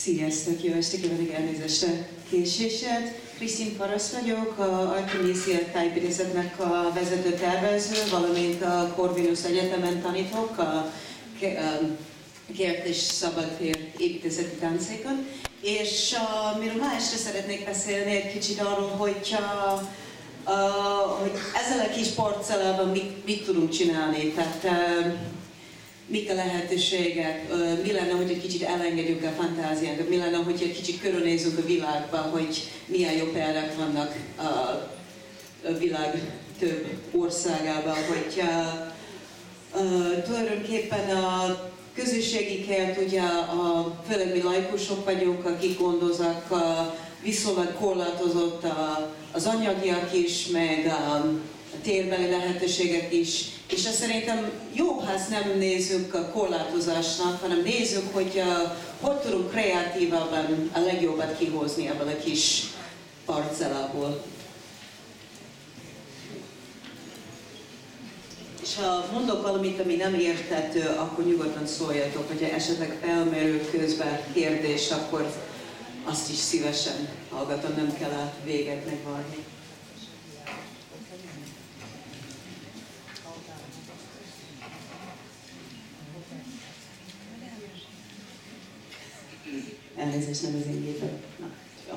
Sziasztok, jó estét kívánok, elnézést a késésért. Krisztin Parasz vagyok, a Artemisia Tájépítészetnek a vezető tervező, valamint a Corvinus Egyetemen tanítok a kert és szabadtér építészeti táncékon. És miről ma este szeretnék beszélni egy kicsit arról, hogy ezzel a kis parcellában mit tudunk csinálni. Tehát, mik a lehetőségek, mi lenne, hogy egy kicsit elengedjük a fantáziánkat, mi lenne, hogy egy kicsit körülnézzünk a világba, hogy milyen jó példák vannak a világ több országában, hogy tulajdonképpen a közösségi kert, ugye főleg mi laikusok vagyunk, akik gondoznak, viszonylag korlátozott az anyagiak is, meg a térbeli lehetőségek is. És azt szerintem jó, ha ezt nem nézzük a korlátozásnak, hanem nézzük, hogy hogy tudunk kreatívabban a legjobbat kihozni ebből a kis parcellából. És ha mondok valamit, ami nem érthető, akkor nyugodtan szóljatok, hogyha esetleg felmerül közben kérdés, akkor azt is szívesen hallgatom, nem kell a véget megvárni. Elnézést, nem az én gépem. Na, jó,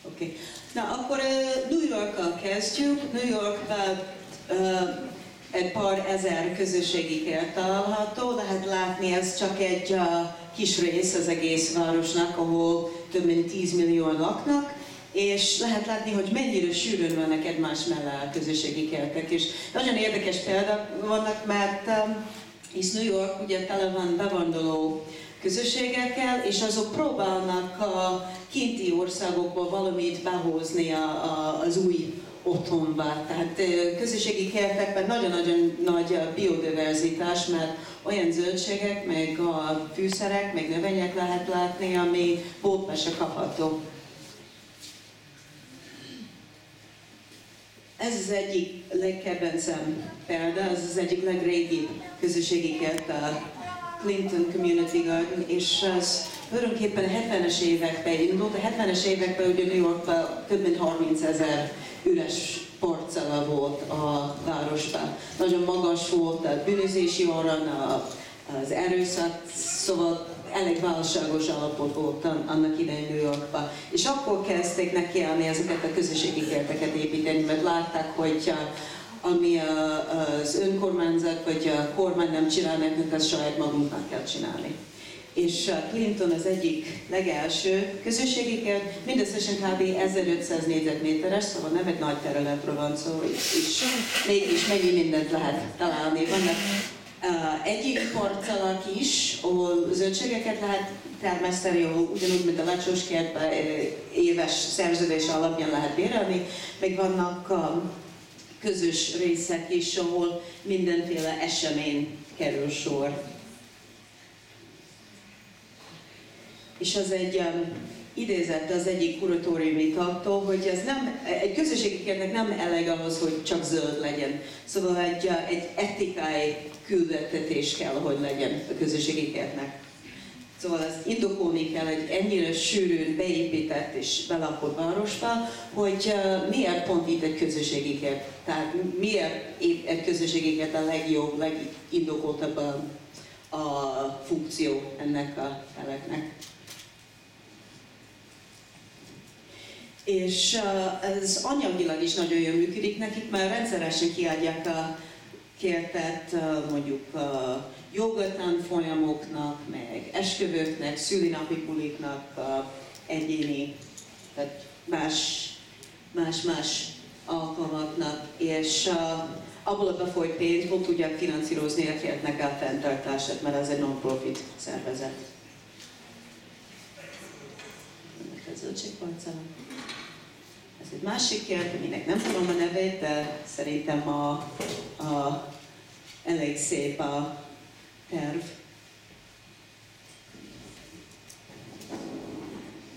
oké. Na, akkor New Yorkkal kezdjük. New Yorkban egy pár ezer közösségi kert található. Lehet látni, ez csak egy kis rész az egész városnak, ahol több mint 10 millióan laknak. És lehet látni, hogy mennyire sűrűn vannak egymás mellett a közösségi kertek. És nagyon érdekes példák vannak, mert hisz New York ugye tele van bevándorló közösségekkel, és azok próbálnak a kinti országokból valamit behozni az új otthonba. Tehát közösségi kertekben nagyon-nagyon nagy a biodiverzitás, mert olyan zöldségek, meg a fűszerek, meg növények lehet látni, ami boltban se kapható. Ez az egyik legkedvencem példa, ez az egyik legrégibb közösségi kert, a Clinton Community Garden, és az tulajdonképpen a 70-es években indult. A 70-es években ugye New Yorkban több mint 30 000 üres parcella volt a városban. Nagyon magas volt a bűnözési arány, az erőszak, szóval elég válságos állapot volt annak idején New Yorkban. És akkor kezdték nekiállni ezeket a közösségi kerteket építeni, mert látták, hogy ami az önkormányzat vagy a kormány nem csinál nekünk, azt saját magunknak kell csinálni. És Clinton az egyik legelső közösségi kert, mindösszesen kb. 1500 négyzetméteres, szóval nem egy nagy területről van szó, és mégis mennyi mindent lehet találni. Vannak egyik parcellák is, ahol zöldségeket lehet termeszteni, ugyanúgy, mint a lecsós kertben éves szerződés alapján lehet bérelni, meg vannak közös részek is, ahol mindenféle esemény kerül sor. És az egy idézett az egyik kuratóriumi tagtól, hogy ez nem, egy közösségi kertnek nem elég ahhoz, hogy csak zöld legyen. Szóval egy etikai küldetetés kell, hogy legyen a közösségi kertnek. Szóval ezt indokolni kell egy ennyire sűrűn beépített és belakott városba, hogy miért pont itt egy közösségi kert. Tehát miért egy közösségi kert a legjobb, legindokoltabb a funkció ennek a teleknek. És ez anyagilag is nagyon jól működik nekik, mert rendszeresen kiadják a kertet mondjuk jogatanfolyamoknak, meg esküvőknek, szülinapi buliknak, egyéni, tehát más alkalmaknak, és abból a befolyt pénzból tudják finanszírozni a kertnek a fenntartását, mert ez egy non-profit szervezet. Ez egy másik kert, aminek nem tudom a nevét, de szerintem elég szép a terv.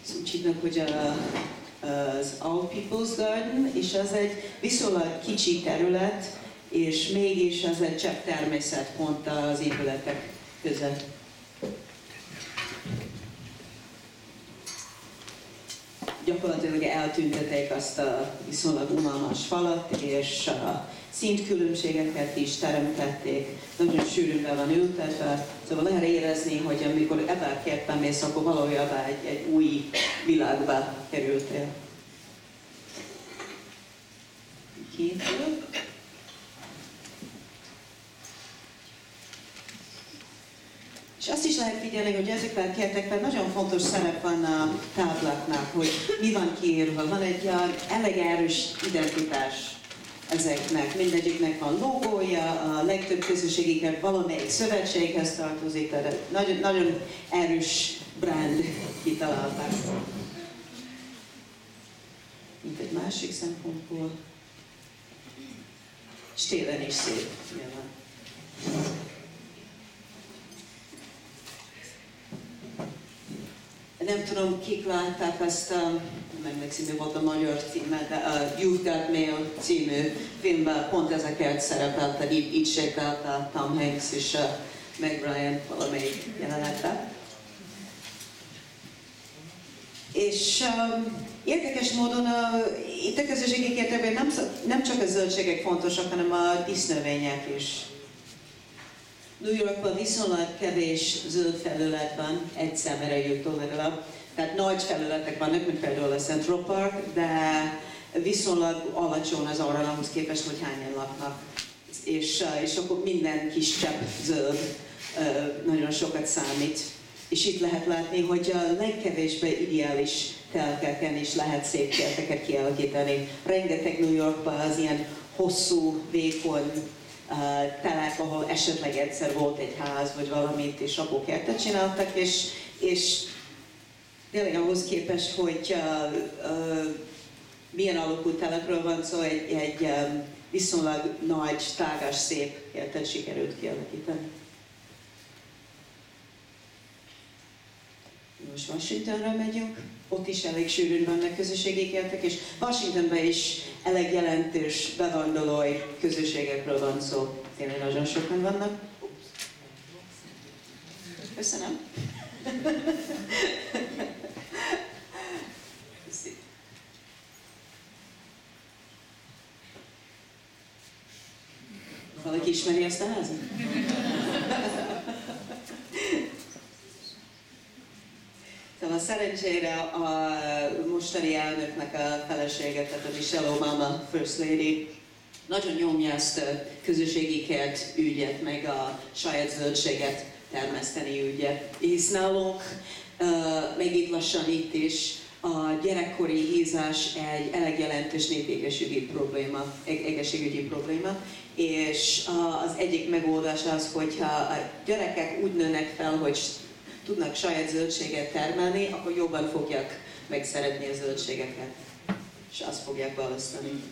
Ezt úgy hívnak, hogy az All People's Garden, és az egy viszonylag kicsi terület, és mégis az egy csepp természetpont az épületek között. gyakorlatilag eltüntették azt a viszonylag unalmas falat, és szintkülönbségeket is teremtették, nagyon sűrűn be van ültetve, szóval lehet érezni, hogy amikor ebben mész, akkor valójában egy új világba kerültél. Kívül. És azt is lehet figyelni, hogy ezekben a kertekben nagyon fontos szerep van a tábláknak, hogy mi van kiírva. Van egy elég erős identitás ezeknek. Mindegyiknek van logója, a legtöbb közösségi kert valamelyik szövetséghez tartozik, tehát nagyon, nagyon erős brand kitalálták. Mint egy másik szempontból. És télen is szép, nyilván. Nem tudom, kik látták azt a, nem emlékszem, mi volt a magyar címe, de a You've Got Mail című filmben pont ez a kert szerepelt, tehát így sétált a Tom Hanks és a Meg Ryan valamelyik jelenetben. És érdekes módon itt a közösségi kertekben nem csak a zöldségek fontosak, hanem a dísznövények is. New Yorkban viszonylag kevés zöld felület van, egy szemre jutó legalább. Tehát nagy felületek vannak, mint például a Central Park, de viszonylag alacsony az arányhoz képest, hogy hányan laknak. És akkor minden kis csepp zöld nagyon sokat számít. És itt lehet látni, hogy a legkevésbé ideális telkeken is lehet szép kerteket kialakítani. Rengeteg New Yorkban az ilyen hosszú, vékony telek, ahol esetleg egyszer volt egy ház vagy valamit, és abból kertet csináltak, és tényleg ahhoz képest, hogy milyen alakú telekről van szó, egy viszonylag nagy, tágas, szép kertet sikerült kialakítani. Most Washingtonra megyünk, ott is elég sűrűn vannak közösségi kertek, és Washingtonban is elég jelentős bevándorlói közösségekről van szó. Tényleg nagyon sokan vannak. Köszönöm. Valaki ismeri ezt a házat? Szóval szerencsére a mostani elnöknek a felesége, tehát a Michelle Obama First Lady, nagyon nyomja ezt a közösségi kert ügyet, meg a saját zöldséget termeszteni ügyet. Hisz nálunk, meg itt lassan itt is, a gyerekkori hízás egy elég jelentős népegészségügyi probléma, és az egyik megoldás az, hogyha a gyerekek úgy nőnek fel, hogy tudnak saját zöldséget termelni, akkor jobban fogják megszeretni a zöldségeket, és azt fogják választani.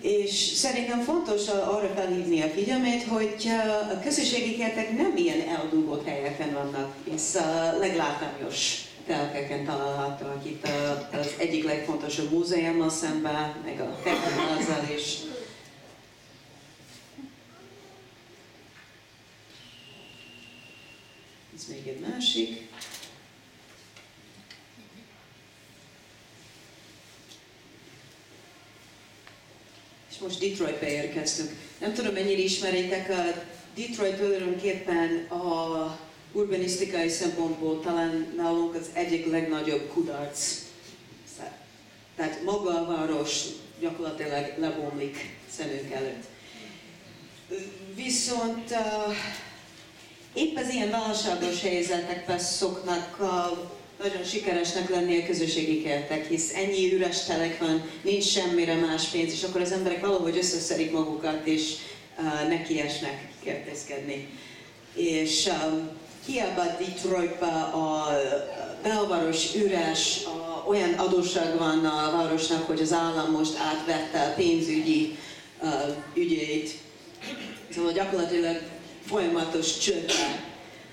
És szerintem fontos arra felhívni a figyelmét, hogy a közösségi kertek nem ilyen eldugott helyeken vannak, hisz a leglátványos telkeken találhatóak itt az egyik legfontosabb múzeummal szemben, meg a Fekete-házzal is. Ez még egy másik. És most Detroitba érkeztünk. Nem tudom, mennyire ismeritek, a Detroit tulajdonképpen a urbanisztikai szempontból talán nálunk az egyik legnagyobb kudarc. Tehát maga a város gyakorlatilag lebomlik szemünk előtt. Viszont épp az ilyen válságos helyzetekben szoknak nagyon sikeresnek lenni a közösségi kertek, hisz ennyi üres telek van, nincs semmire más pénz, és akkor az emberek valahogy összeszedik magukat, és nekiesnek kertészkedni. És hiába Detroitban a belváros üres, olyan adósság van a városnak, hogy az állam most átvette a pénzügyi ügyeit. Szóval gyakorlatilag folyamatos csődben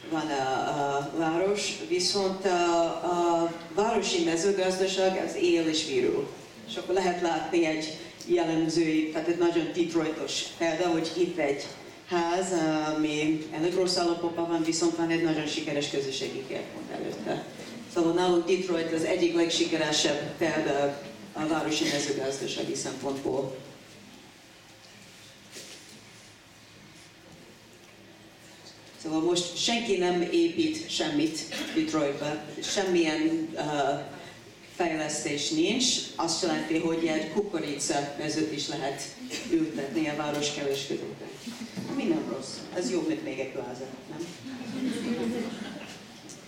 van a város, viszont a városi mezőgazdaság az él és virul. És akkor lehet látni egy jellemző, tehát egy nagyon Detroitos példa, hogy itt egy ház, ami elég rossz állapotban van, viszont van egy nagyon sikeres közösségi kertpont előtte. Szóval nálunk Detroit az egyik legsikeresebb példa a városi mezőgazdasági szempontból. Szóval most senki nem épít semmit Detroitba, semmilyen fejlesztés nincs, azt jelenti, hogy egy kukorica mezőt is lehet ültetni a város kevés közöttben. Mi nem rossz, ez jobb, mint még egy pláza, nem?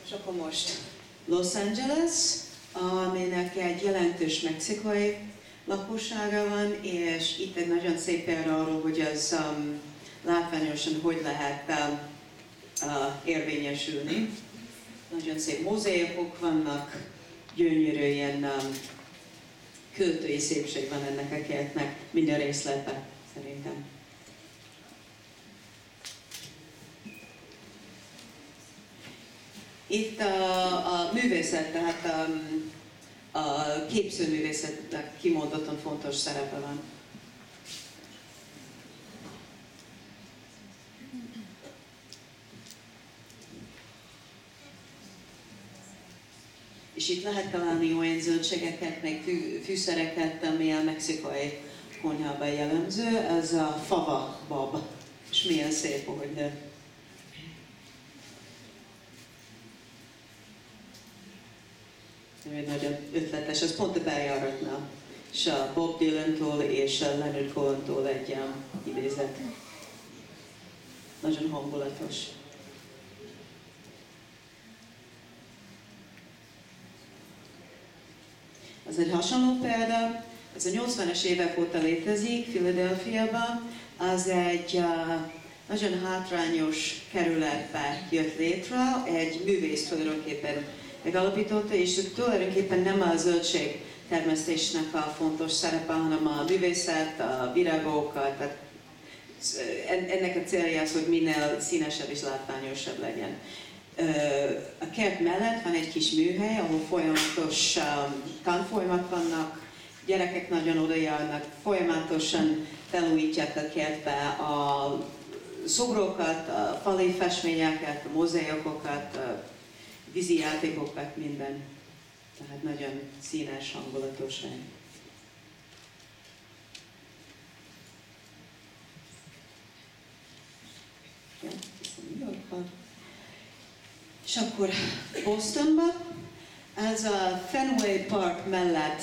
És akkor most Los Angeles, aminek egy jelentős mexikai lakossága van, és itt egy nagyon szép példa arról, hogy az látványosan hogy lehet érvényesülni. Nagyon szép mozaikok vannak, gyönyörű ilyen költői szépség van ennek a kertnek, minden részletben szerintem. Itt a művészet, tehát a képzőművészetnek kimondottan fontos szerepe van. És itt lehet találni olyan zöldségeket, meg fűszereket, ami a mexikai konyhában jellemző, ez a fava bab. És milyen szép, hogy nagyon ötletes, ez pont a bejáratnál. És a Bob Dylan-tól és a Leonard Cohen-tól egy idézet. Nagyon hangulatos. Ez egy hasonló példa, ez a 80-as évek óta létezik Philadelphiában, az egy nagyon hátrányos kerületbe jött létre, egy művész tulajdonképpen megalapította, és tulajdonképpen nem a zöldség termesztésnek a fontos szerepe, hanem a művészet, a virágokat, tehát ennek a célja az, hogy minél színesebb és látványosabb legyen. A kert mellett van egy kis műhely, ahol folyamatos tanfolyamok vannak, gyerekek nagyon odajárnak, folyamatosan felújítják a kertbe a szobrokat, a fali festményeket, a mozaikokat, a vízi játékokat, minden. Tehát nagyon színes, hangulatos hely. Ja, New Yorkban. És akkor Bostonban, ez a Fenway Park mellett,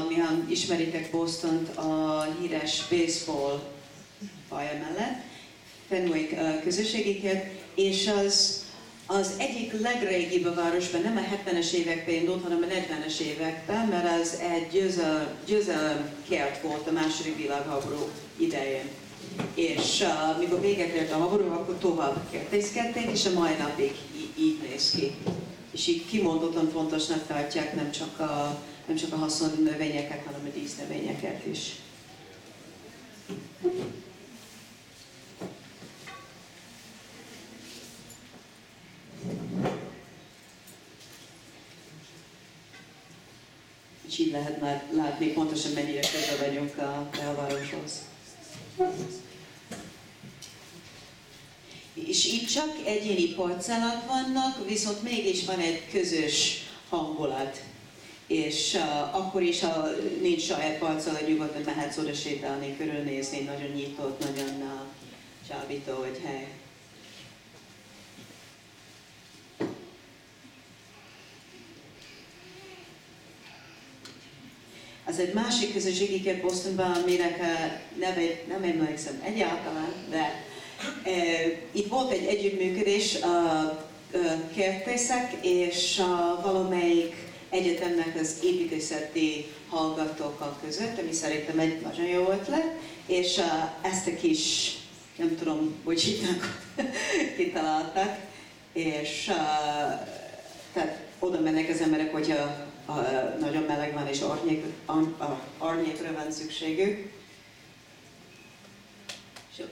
mihan ismeritek Bostont a híres baseball pálya mellett, Fenway közösségi kert, és az egyik legrégibb a városban, nem a 70-es években indult, hanem a 40-es években, mert az egy győzelem kert volt a második világháború idején. És mikor véget ért a háború, akkor tovább kertészkedték, és a mai napig így néz ki. És így kimondottan fontosnak tartják nem csak a haszonnövényeket, hanem a dísznövényeket is. És így lehet már látni pontosan mennyire közel vagyunk a belvároshoz. És itt csak egyéni parcellák vannak, viszont mégis van egy közös hangulat. És akkor is, ha nincs saját parcella, nyugodtan mehetsz oda sétálni, körülnézni, nagyon nyitott, nagyon csábító egy hely. Az egy másik közösségi kert Bostonban, aminek nevét nem emlékszem egyáltalán, de itt volt egy együttműködés a kertészek és valamelyik egyetemnek az építészeti hallgatókkal között, ami szerintem egy nagyon jó ötlet, és ezt a kis, nem tudom, hogy hívnak, kitaláltak, és tehát oda mennek az emberek, hogyha nagyon meleg van és árnyékra van szükségük. És,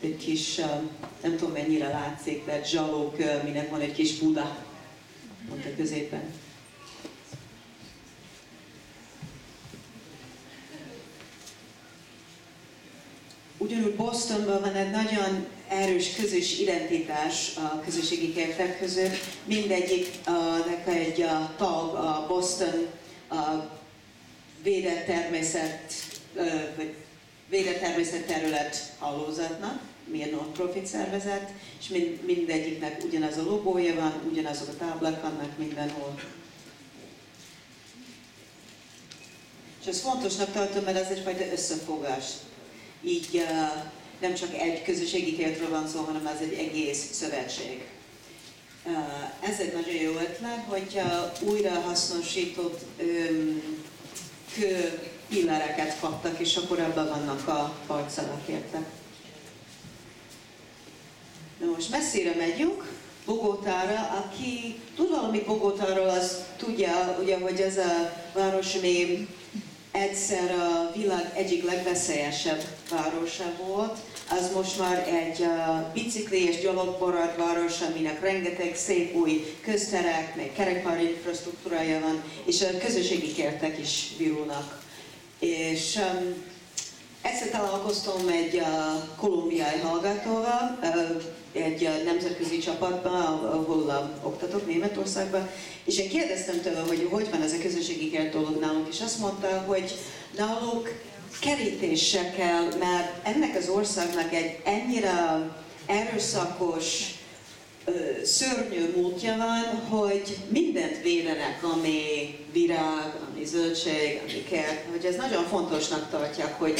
egy kis, nem tudom mennyire látszik, de zsalók, minek van egy kis Buda pont a középen. ugyanúgy Bostonban van egy nagyon erős közös identitás a közösségi kertek között. Mindegyiknek egy tag a Boston védett természet hálózatnak, milyen non-profit szervezet, és mindegyiknek ugyanaz a logója van, ugyanazok a táblák vannak mindenhol. És ezt fontosnak tartom, mert ez egyfajta összefogás. Így nem csak egy közösségi kertről van szó, hanem ez egy egész szövetség. Ez egy nagyon jó ötlet, hogy újra hasznosított kőpillereket kaptak, és akkor ebben vannak a parcelák értek. Na most messzire megyünk, Bogotára. Aki tud valami Bogotáról, az tudja, ugye, hogy ez a város, ami egyszer a világ egyik legveszélyesebb városa volt. Az most már egy bicikli és gyalogbarát város, aminek rengeteg szép új közterek, meg kerekpár infrastruktúrája van, és a közösségi kertek is virulnak. És egyszer találkoztam egy kolumbiai hallgatóval, egy nemzetközi csapatban, ahol oktatok Németországban, és én kérdeztem tőle, hogy van ez a közösségi kert dolog nálunk, és azt mondta, hogy náluk kerítése kell, mert ennek az országnak egy ennyire erőszakos, szörnyű múltja van, hogy mindent védenek, ami virág, ami zöldség, ami kert, hogy ez nagyon fontosnak tartják, hogy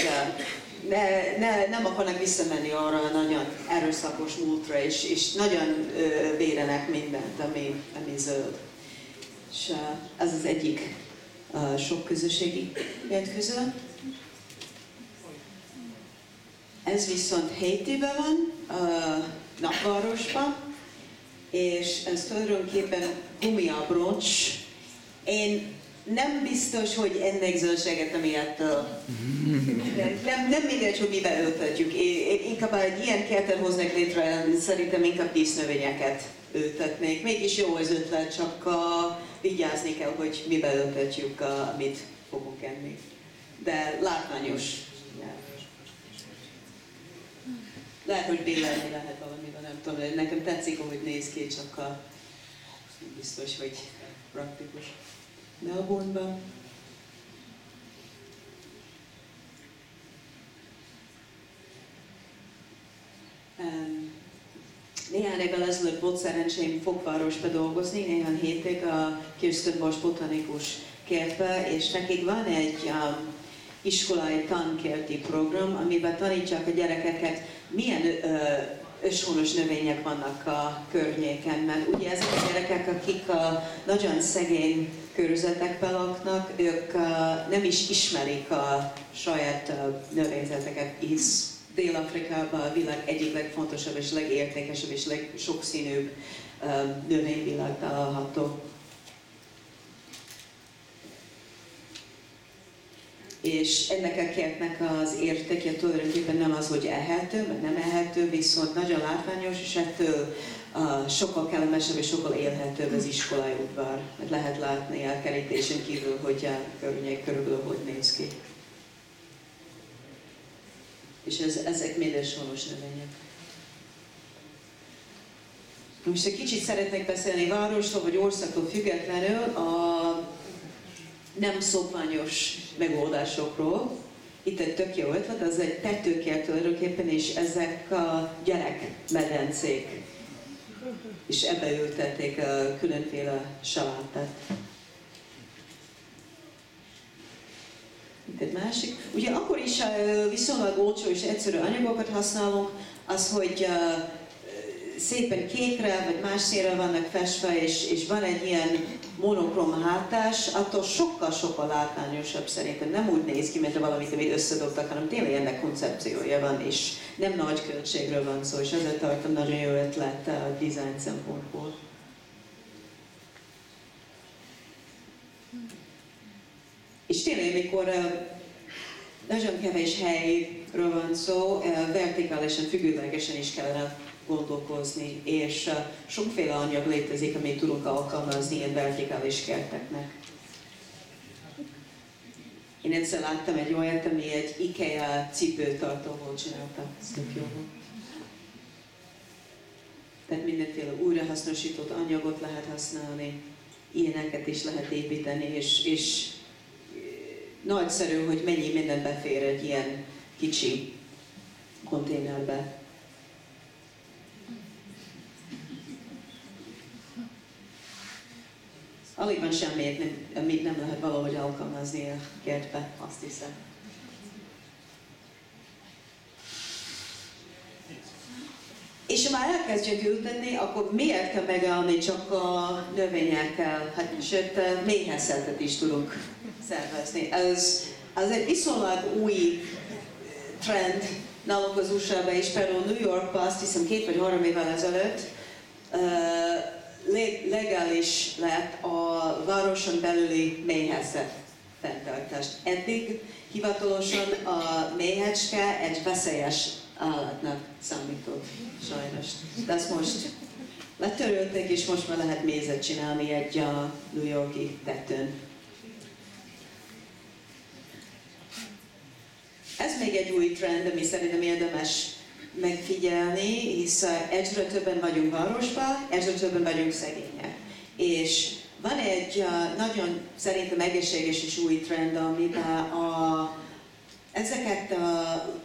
nem akarnak visszamenni arra a nagyon erőszakos múltra, és nagyon védenek mindent, ami zöld. És ez az egyik sok közösségi kert közül. Ez viszont Haitiben van, napvárosban, és ez tulajdonképpen gumiabroncs. Én nem biztos, hogy ennek zöldséget emiattől. Nem mindegy, hogy miben ültetjük. Inkább egy ilyen kertet hoznak létre, szerintem inkább dísznövényeket ültetnék. Mégis jó az ötlet, csak vigyázni kell, hogy miben ültetjük, amit fogunk enni. De látványos. Lehet, hogy bélelni lehet valamiben, nem tudom, nekem tetszik, ahogy néz ki, csak biztos, hogy praktikus. Melbourne-ban. Néhány évvel ezelőtt volt szerencsém Fokvárosba dolgozni, néhány hétig a Kirsten Bosch botanikus kertbe, és nekik van egy iskolai tankerti program, amiben tanítják a gyerekeket, milyen őshonos növények vannak a környéken, mert ugye ezek a gyerekek, akik nagyon szegény környezetekben laknak, ők nem is ismerik a saját növényzeteket, hisz Dél-Afrikában a világ egyik legfontosabb és legértékesebb és legsokszínűbb növényvilág található. És ennek a kertnek az értéke tulajdonképpen nem az, hogy ehető, mert nem ehető, viszont nagyon látványos, és ettől sokkal kellemesebb és sokkal élhetőbb az iskolai udvar. Mert lehet látni a kerítésen kívül, hogy a környék körülbelül hogy néz ki. És ezek mind őshonos növények. Most egy kicsit szeretnék beszélni várostól vagy országtól függetlenül a nem szokványos megoldásokról. Itt egy tök jó ötlet, ez egy tetőkert tulajdonképpen, és ezek a gyerekmedencék. És ebbe ültették a különféle salátát. Itt egy másik. Ugye akkor is viszonylag olcsó és egyszerű anyagokat használunk, az, hogy szépen kékre vagy más színre vannak festve, és van egy ilyen monokrom hátás, attól sokkal-sokkal látványosabb szerintem. Nem úgy néz ki, mint valamit, amit összedobtak, hanem tényleg ennek koncepciója van, és nem nagy költségről van szó, és ezzel tartom nagyon jó ötlet a design szempontból. És tényleg, amikor nagyon kevés helyről van szó, vertikálisan, függőlegesen is kellene gondolkozni, és sokféle anyag létezik, amit tudunk alkalmazni ilyen vertikális kerteknek. Én egyszer láttam egy olyat, ami egy IKEA cipőtartóból csinálta. Ez tök jó volt. Tehát mindenféle újrahasznosított anyagot lehet használni, ilyeneket is lehet építeni, és nagyszerű, hogy mennyi minden befér egy ilyen kicsi konténerbe. Alig van semmi, amit nem lehet valahogy alkalmazni a kertbe, azt hiszem. És ha már elkezdjük ültetni, akkor miért kell megállni csak a növényekkel? Hát sőt, méhészetet is tudunk szervezni. Ez egy viszonylag új trend nálunk az USA-ban is, például New Yorkban, azt hiszem 2 vagy 3 évvel ezelőtt legális lett a városon belüli méhészet fenntartást. Eddig hivatalosan a méhecske egy veszélyes állatnak számított, sajnos. De ezt most letörölték, és most már lehet mézet csinálni egy a New York-i tetőn. Ez még egy új trend, ami szerintem érdemes megfigyelni, hisz egyre többen vagyunk városban, egyre többen vagyunk szegények. És van egy nagyon szerintem egészséges és új trend, amiben ezeket a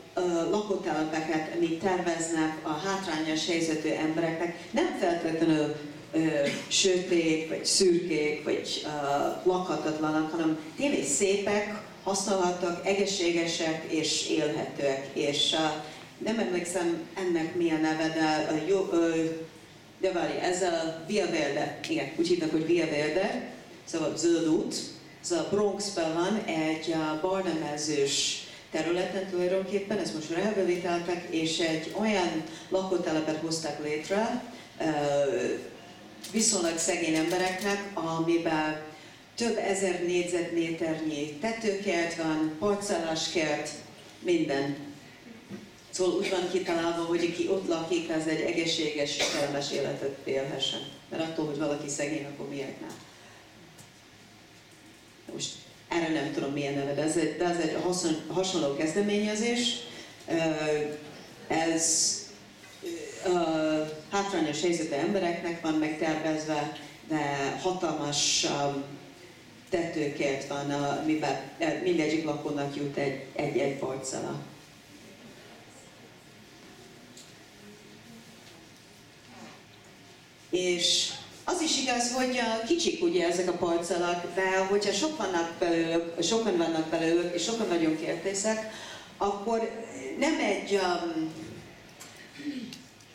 lakótelepeket, amit terveznek a hátrányos helyzetű embereknek, nem feltétlenül sötét, vagy szürkék, vagy lakhatatlanak, hanem tényleg szépek, használhatók, egészségesek és élhetőek. És nem emlékszem ennek mi a neve, de várj, ez a Via Verde, igen, úgy hívnak, hogy Via Verde, szóval zöld út. Ez a Bronxban van egy barna mezős területen tulajdonképpen, ezt most rehabilitálták, és egy olyan lakótelepet hozták létre viszonylag szegény embereknek, amiben több ezer négyzetméternyi tetőkert van, parcelláskert, minden. Szóval úgy van kitalálva, hogy aki ott lakik, az egy egészséges és kellemes életet élhessen. Mert attól, hogy valaki szegény, akkor miért nem. Most erre nem tudom milyen neve, de ez egy hasonló kezdeményezés. Ez hátrányos helyzetű embereknek van megtervezve, de hatalmas tetőkert van, amiben mindegyik lakónak jut egy parcella. És az is igaz, hogy kicsik ugye ezek a parcellák, de hogyha sokan vannak belőlük, és sokan nagyon kertészek, akkor nem egy,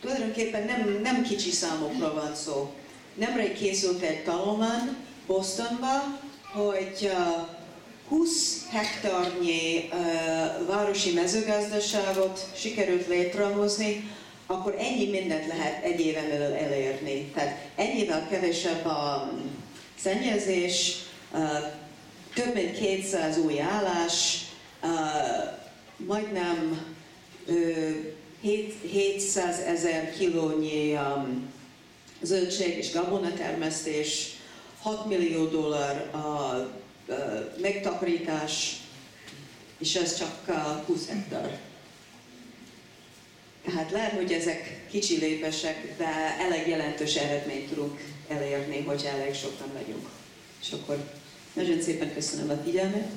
tulajdonképpen nem kicsi számokról van szó. Nemrég készült egy tanulmány Bostonban, hogy 20 hektárnyi városi mezőgazdaságot sikerült létrehozni, akkor ennyi mindent lehet egy éven belül elérni. Tehát ennyivel kevesebb a szennyezés, több mint 200 új állás, majdnem 700 000 kilónyi zöldség és gabonatermesztés, $6 millió a megtakarítás, és ez csak 20 hektár. Hát lehet, hogy ezek kicsi lépések, de elég jelentős eredményt tudunk elérni, hogyha elég sokan vagyunk. És akkor nagyon szépen köszönöm a figyelmet.